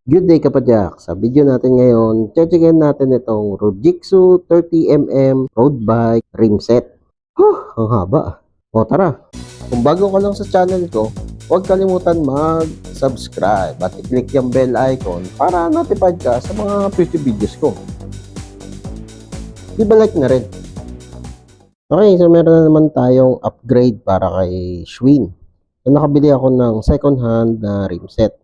Good day kapadyak! Sa video natin ngayon, checkin natin itong Rojitsu 30mm road bike rim set. Ang haba. O tara! Kung bago ka lang sa channel ko, huwag kalimutan mag-subscribe at i-click yung bell icon para notified ka sa mga future videos ko. Di ba like na rin? Okay, so meron na naman tayong upgrade para kay Schwinn. So nakabili ako ng second hand na rim set.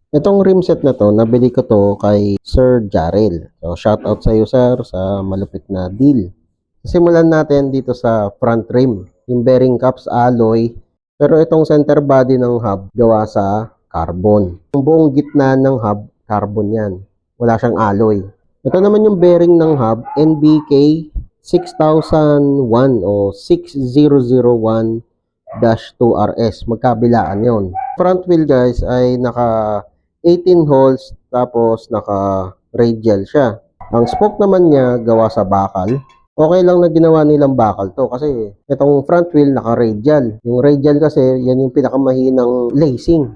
Itong rim set na to, nabili ko to kay Sir Jarrell. So, shout out sa iyo, sir, sa malupit na deal. Simulan natin dito sa front rim. Yung bearing cups, alloy. Pero itong center body ng hub, gawa sa carbon. Yung buong gitna ng hub, carbon yan. Wala siyang alloy. Ito naman yung bearing ng hub, NBK 6001 o 6001-2RS. Magkabilaan yon. Front wheel guys ay naka 18 holes tapos naka radial siya. Ang spoke naman niya gawa sa bakal. Okay lang na ginawa nilang bakal to kasi itong front wheel naka radial. Yung radial kasi yan yung pinakamahinang lacing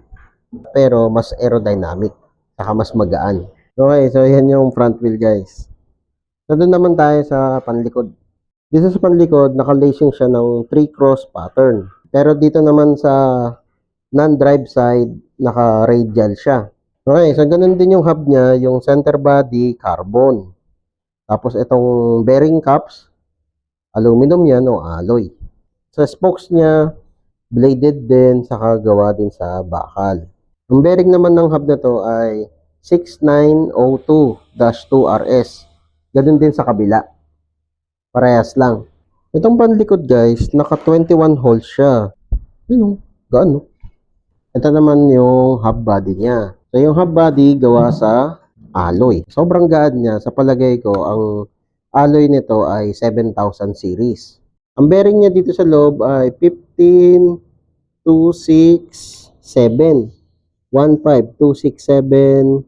pero mas aerodynamic saka mas magaan. Okay, so yan yung front wheel guys. So doon naman tayo sa panlikod. Dito sa panlikod naka-lacing siya ng 3 cross pattern. Pero dito naman sa non-drive side naka-radial siya. Okay, so ganun din yung hub niya, yung center body, carbon. Tapos itong bearing cups, aluminum yan o alloy. Sa spokes niya, bladed din, saka gawa din sa bakal. Yung bearing naman ng hub na to ay 6902-2RS. Ganun din sa kabila. Parehas lang. Itong panlikod guys, naka 21 holes siya. Yun, gaano? Ito naman yung hub body niya. So, yung hub body gawa sa alloy. Sobrang gaan niya. Sa palagay ko, ang alloy nito ay 7000 series. Ang bearing niya dito sa loob ay 15267. 15267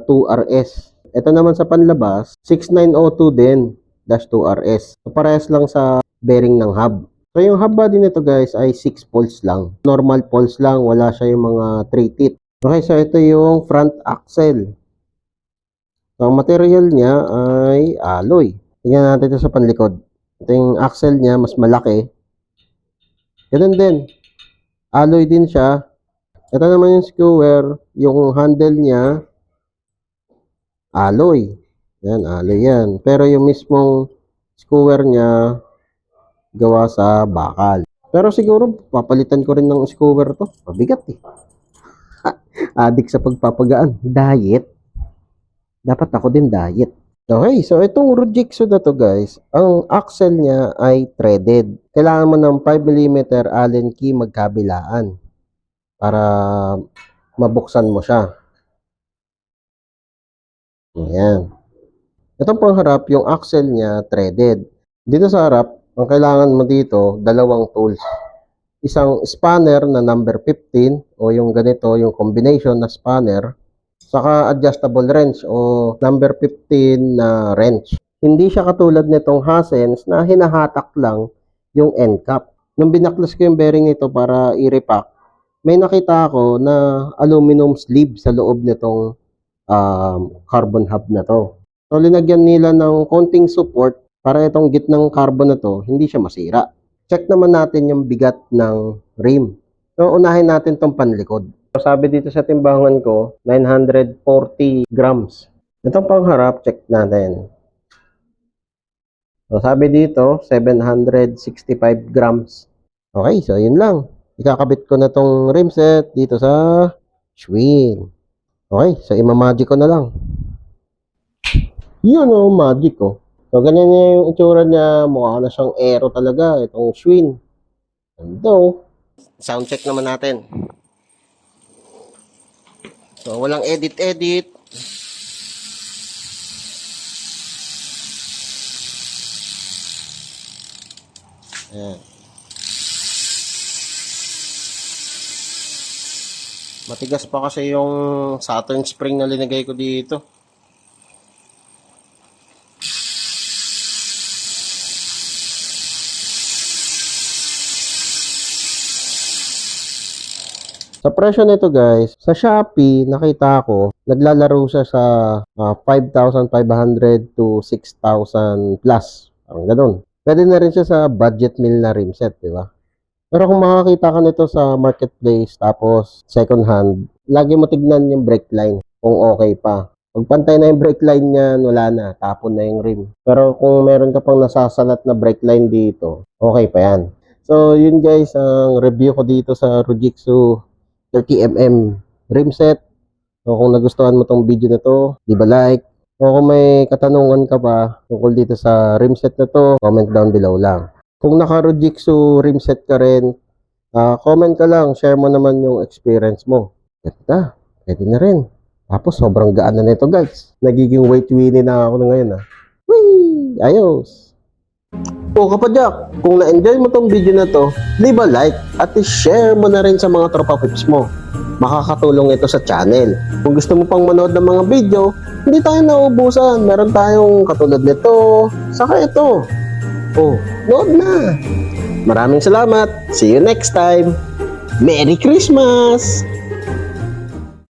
2RS. Ito naman sa panlabas, 6902 din, -2RS. So, parehas lang sa bearing ng hub. So, yung hub body nito guys ay 6 poles lang. Normal poles lang, wala siya yung mga 3 teeth. Okay, so ito yung front axle. So, ang material niya ay alloy. Tingnan natin ito sa panlikod. Ito yung axle niya, mas malaki. Ganun din. Alloy din siya. Ito naman yung skewer, yung handle niya, alloy. Yan, alloy yan. Pero yung mismong skewer niya, gawa sa bakal. Pero siguro, papalitan ko rin ng skewer to. Mabigat eh. Adik sa pagpapagaan. Diet. Dapat ako din diet. Okay, so itong Rojitsu na to guys, ang axle niya ay threaded. Kailangan mo ng 5mm Allen key magkabilaan para mabuksan mo siya. Ayan. Itong pangharap, yung axle niya threaded. Dito sa harap, ang kailangan mo dito, dalawang tools. Isang spanner na number 15 o yung ganito, yung combination na spanner, saka adjustable wrench o number 15 na wrench. Hindi siya katulad nitong Hassens na hinahatak lang yung end cap. Nung binaklas ko yung bearing nito para i-repack, may nakita ako na aluminum sleeve sa loob nitong carbon hub na to. So linagyan nila ng konting support para itong gitnang carbon na to hindi siya masira. Check naman natin yung bigat ng rim. So unahin natin tong panlikod. So, sabi dito sa timbangan ko 940 grams. Itong pangharap check natin. So sabi dito 765 grams. Okay, so yun lang. Ikakabit ko na tong rim set dito sa Schwinn. Okay, so imamagic ko na lang. Yun o, magic ko. So, ganyan yung itsura niya. Mukha na siyang aero talaga. Itong Schwinn. Ando. Sound check naman natin. So, walang edit-edit. Ayan. Matigas pa kasi yung Saturn spring na linagay ko dito. Sa Sa presyo nito guys, sa Shopee, nakita ko, naglalaro siya sa 5,500 to 6,000 plus. Parang ganun. Pwede na rin siya sa budget meal na rim set, di ba? Pero kung makakita ka nito sa marketplace, tapos second hand, lagi mo tignan yung brake line kung okay pa. Pag pantay na yung brake line niyan, wala na, tapon na yung rim. Pero kung meron ka pang nasasalat na brake line dito, okay pa yan. So, yun guys, ang review ko dito sa Rujitsu 30mm rim set. So, kung nagustuhan mo tong video na to, di ba like? O kung may katanungan ka pa tungkol dito sa rim set na to, comment down below lang. Kung naka-Rujitsu rim set ka rin, comment ka lang, share mo naman yung experience mo. Ganda, pwede na rin. Tapos sobrang gaan na nito guys. Nagiging weight winnie na ako na ngayon Whee! Ayos! O kapadyak, kung na-enjoy mo tong video na to, leave a like at i-share mo na rin sa mga tropa pips mo. Makakatulong ito sa channel. Kung gusto mo pang manood ng mga video, hindi tayo nauubusan. Meron tayong katulad nito, saka ito. Oh, nood na! Maraming salamat! See you next time! Merry Christmas!